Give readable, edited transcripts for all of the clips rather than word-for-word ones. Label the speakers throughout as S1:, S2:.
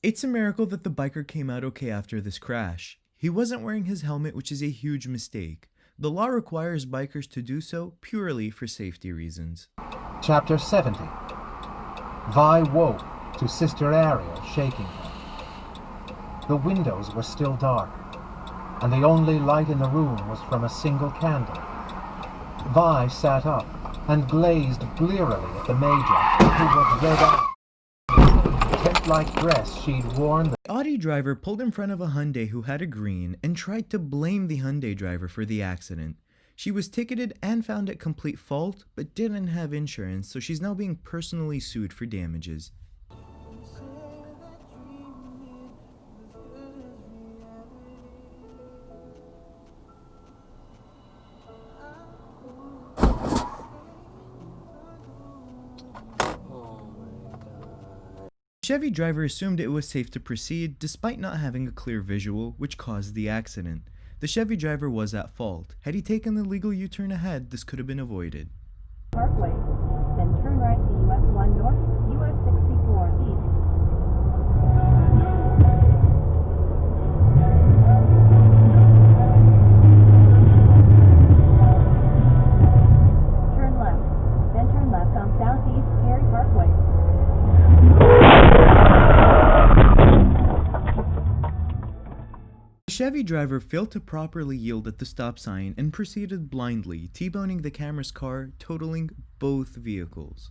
S1: It's a miracle that the biker came out okay after this crash. He wasn't wearing his helmet, which is a huge mistake. The law requires bikers to do so purely for safety reasons.
S2: Chapter 70. Vi woke to Sister Ariel shaking her. The windows were still dark, and the only light in the room was from a single candle. Vi sat up and gazed blearily at the Major, who was red-eyed. Tent-like dress she'd worn.
S1: The Audi driver pulled in front of a Hyundai who had a green and tried to blame the Hyundai driver for the accident. She was ticketed and found at complete fault, but didn't have insurance, so she's now being personally sued for damages. The Chevy driver assumed it was safe to proceed despite not having a clear visual, which caused the accident. The Chevy driver was at fault. Had he taken the legal U-turn ahead, this could have been avoided.
S3: Parkway, then turn right to US 1 North, US 64 East. Turn left, then turn left on Southeast Perry Parkway.
S1: The Chevy driver failed to properly yield at the stop sign and proceeded blindly, T-boning the camera's car, totaling both vehicles.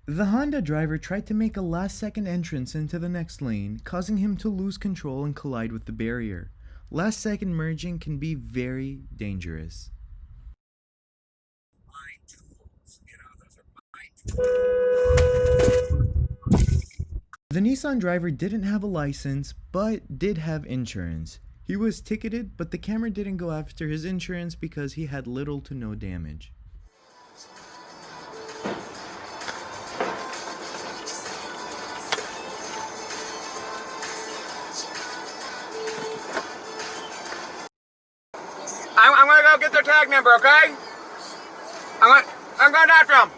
S1: The Honda driver tried to make a last-second entrance into the next lane, causing him to lose control and collide with the barrier. Last-second merging can be very dangerous. The Nissan driver didn't have a license, but did have insurance. He was ticketed, but the camera didn't go after his insurance because he had little to no damage.
S4: I'm gonna go get their tag number, okay? I'm going after them.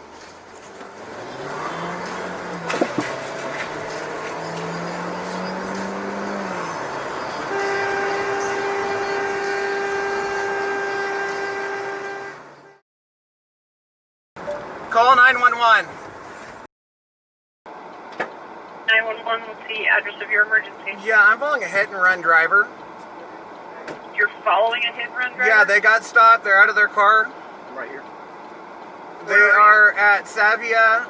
S4: Call 911.
S5: 911, what's the address of your emergency?
S4: Yeah, I'm following a hit-and-run driver.
S5: You're following a hit-and-run driver?
S4: Yeah, they got stopped. They're out of their car. Right here. They are at Xavier.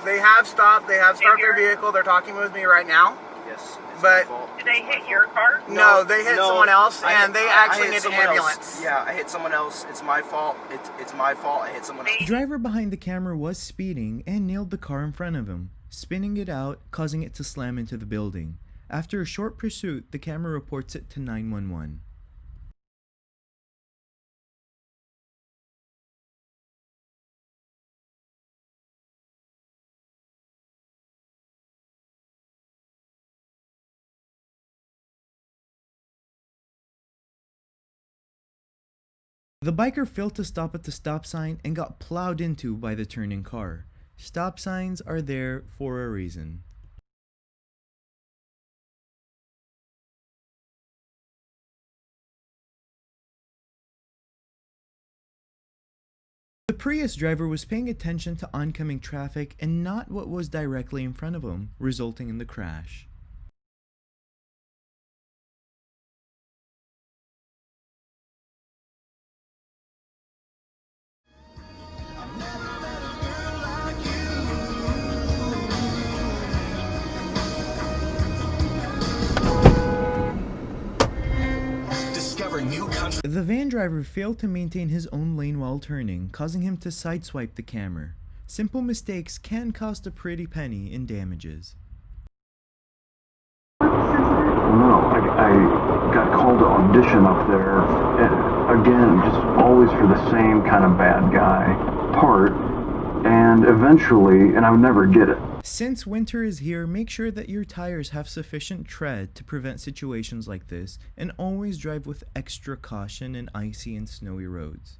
S4: They have stopped. They have stopped their vehicle. They're talking with me right now.
S6: Yes.
S4: But
S5: Did they hit your car?
S4: no, they hit someone else, and they actually
S6: hit
S4: need an
S6: someone
S4: ambulance.
S6: else. Yeah, I hit someone else. It's my fault. It's my fault. I hit someone else.
S1: The driver behind the camera was speeding and nailed the car in front of him, spinning it out, causing it to slam into the building. After a short pursuit, the camera reports it to 911. The biker failed to stop at the stop sign and got plowed into by the turning car. Stop signs are there for a reason. The Prius driver was paying attention to oncoming traffic and not what was directly in front of him, resulting in the crash. The van driver failed to maintain his own lane while turning, causing him to sideswipe the camera. Simple mistakes can cost a pretty penny in damages.
S7: I got called to audition up there, again, just always for the same kind of bad guy part, and eventually, and I would never get it.
S1: Since winter is here, make sure that your tires have sufficient tread to prevent situations like this, and always drive with extra caution in icy and snowy roads.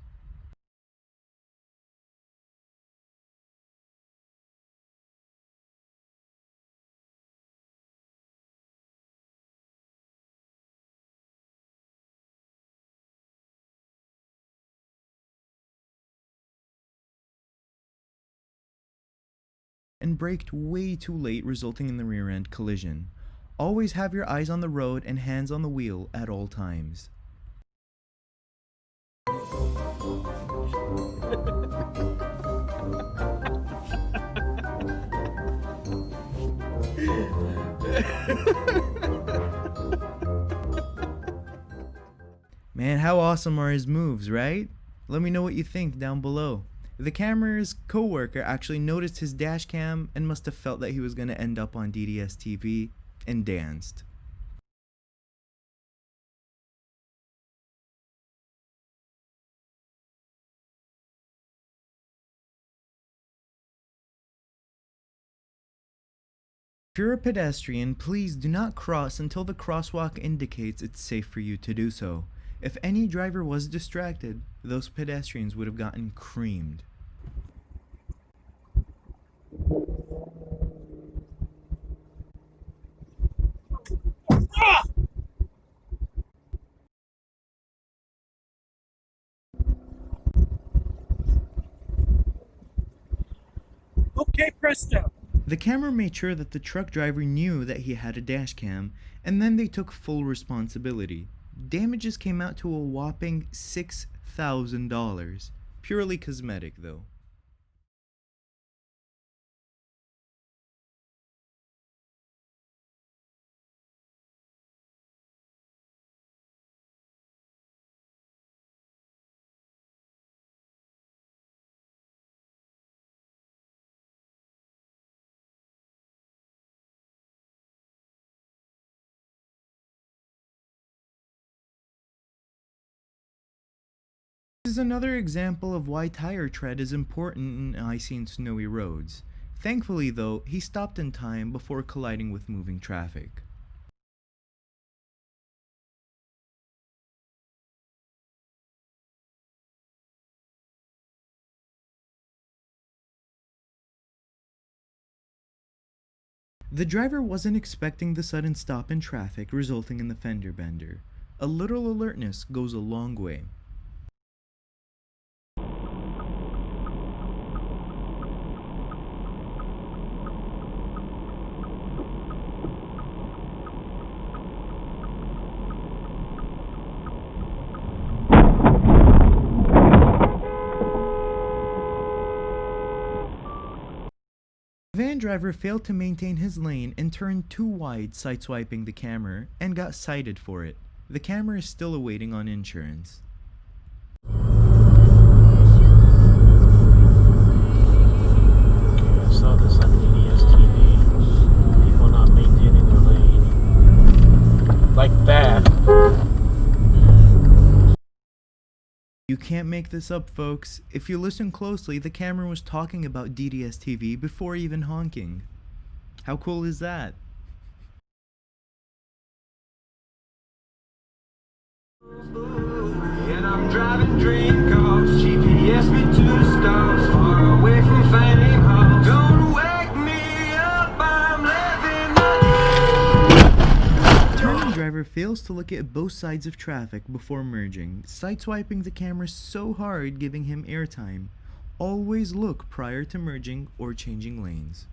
S1: And braked way too late, resulting in the rear end collision. Always have your eyes on the road and hands on the wheel at all times. Man, how awesome are his moves, right? Let me know what you think down below. The camera's co-worker actually noticed his dash cam and must have felt that he was going to end up on DDS TV and danced. If you're a pedestrian, please do not cross until the crosswalk indicates it's safe for you to do so. If any driver was distracted, those pedestrians would have gotten creamed.
S8: Okay, presto.
S1: The camera made sure that the truck driver knew that he had a dash cam, and then they took full responsibility. Damages came out to a whopping $6,000. Purely cosmetic, though. This is another example of why tire tread is important in icy and snowy roads. Thankfully though, he stopped in time before colliding with moving traffic. The driver wasn't expecting the sudden stop in traffic, resulting in the fender bender. A little alertness goes a long way. The van driver failed to maintain his lane and turned too wide, sideswiping the camera, and got cited for it. The camera is still awaiting on insurance.
S8: Okay, I saw this on DDS TV. People not maintaining their lane. Like that.
S1: You can't make this up, folks. If you listen closely, the camera was talking about DDS TV before even honking. How cool is that?
S9: And I'm driving dream cars, GPS me to the stars, far away from fame halls. Don't wake me up, I'm living.
S1: Turning driver fails to look at both sides of traffic before merging, sideswiping the camera so hard, giving him airtime. Always look prior to merging or changing lanes.